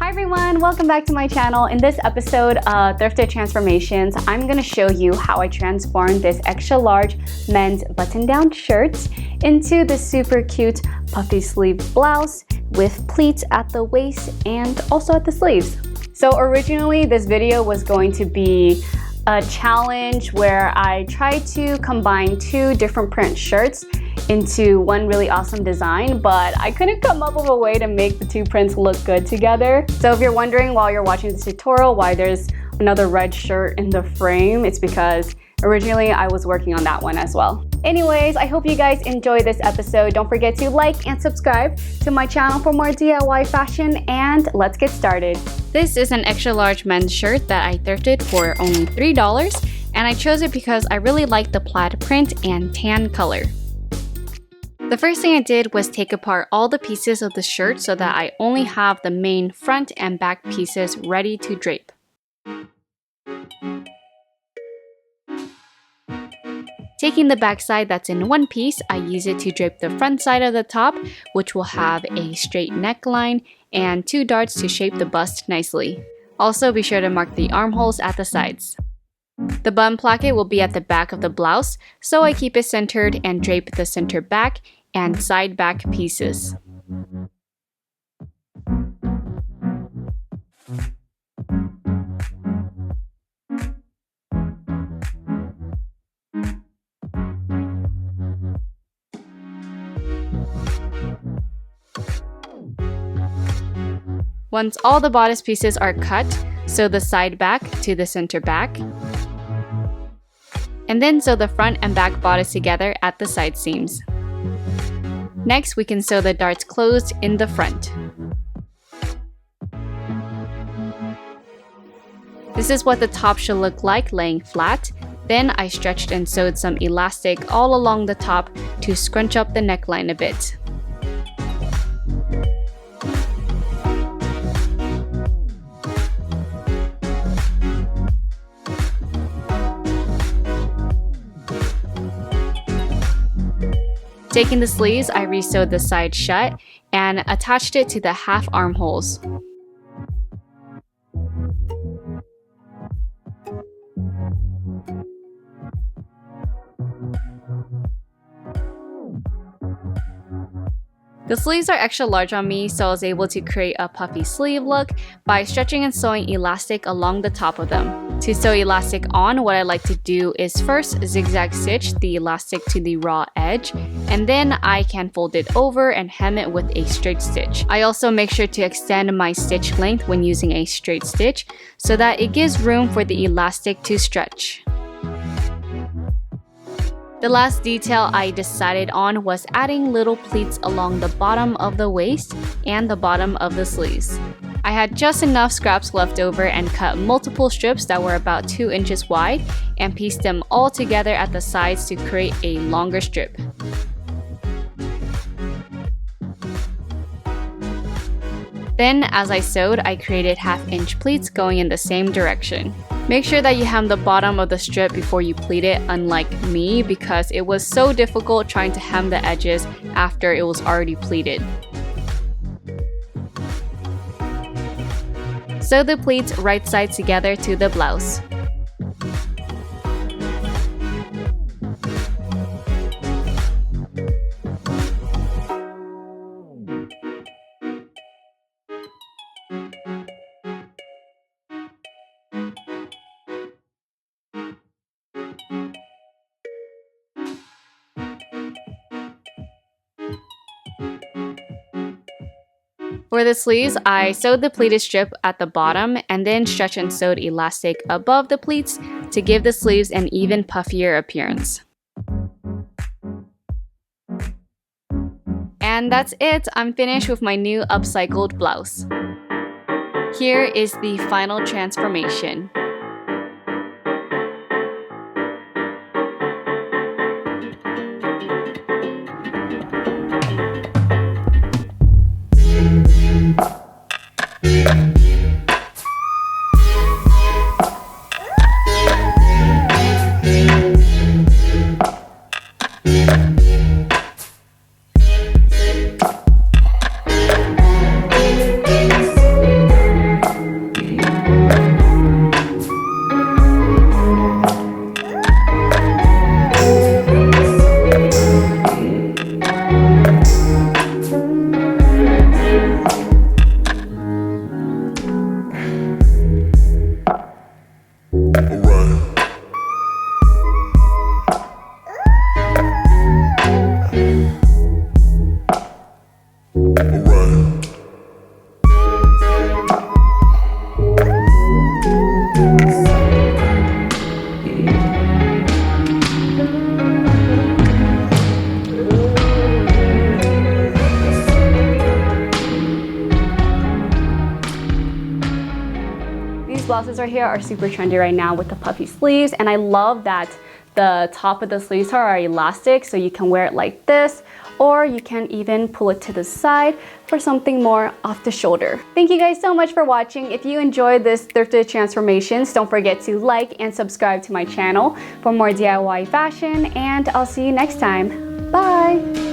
Hi everyone, welcome back to my channel. In this episode of Thrifted Transformations, I'm going to show you how I transformed this extra large men's button-down shirt into this super cute puffy sleeve blouse with pleats at the waist and also at the sleeves. So originally this video was going to be a challenge where I tried to combine two different print shirts into one really awesome design, but I couldn't come up with a way to make the two prints look good together. So if you're wondering while you're watching this tutorial why there's another red shirt in the frame, it's because originally I was working on that one as well. Anyways, I hope you guys enjoy this episode. Don't forget to like and subscribe to my channel for more DIY fashion, and let's get started. This is an extra large men's shirt that I thrifted for only $3, and I chose it because I really like the plaid print and tan color. The first thing I did was take apart all the pieces of the shirt so that I only have the main front and back pieces ready to drape. Taking the back side that's in one piece, I use it to drape the front side of the top, which will have a straight neckline and two darts to shape the bust nicely. Also, be sure to mark the armholes at the sides. The bun placket will be at the back of the blouse, so I keep it centered and drape the center back and side back pieces. Once all the bodice pieces are cut, sew the side back to the center back, and then sew the front and back bodice together at the side seams. Next, we can sew the darts closed in the front. This is what the top should look like laying flat. Then I stretched and sewed some elastic all along the top to scrunch up the neckline a bit. Taking the sleeves, I re-sewed the side shut and attached it to the half armholes. The sleeves are extra large on me, so I was able to create a puffy sleeve look by stretching and sewing elastic along the top of them. To sew elastic on, what I like to do is first zigzag stitch the elastic to the raw edge, and then I can fold it over and hem it with a straight stitch. I also make sure to extend my stitch length when using a straight stitch so that it gives room for the elastic to stretch. The last detail I decided on was adding little pleats along the bottom of the waist and the bottom of the sleeves. I had just enough scraps left over and cut multiple strips that were about 2 inches wide and pieced them all together at the sides to create a longer strip. Then, as I sewed, I created half-inch pleats going in the same direction. Make sure that you hem the bottom of the strip before you pleat it, unlike me, because it was so difficult trying to hem the edges after it was already pleated. Sew the pleats right sides together to the blouse. For the sleeves, I sewed the pleated strip at the bottom and then stretched and sewed elastic above the pleats to give the sleeves an even puffier appearance. And that's it! I'm finished with my new upcycled blouse. Here is the final transformation. These blouses right here are super trendy right now with the puffy sleeves, and I love that the top of the sleeves are elastic, so you can wear it like this, or you can even pull it to the side for something more off the shoulder. Thank you guys so much for watching. If you enjoyed this thrifted transformations, don't forget to like and subscribe to my channel for more DIY fashion, and I'll see you next time. Bye!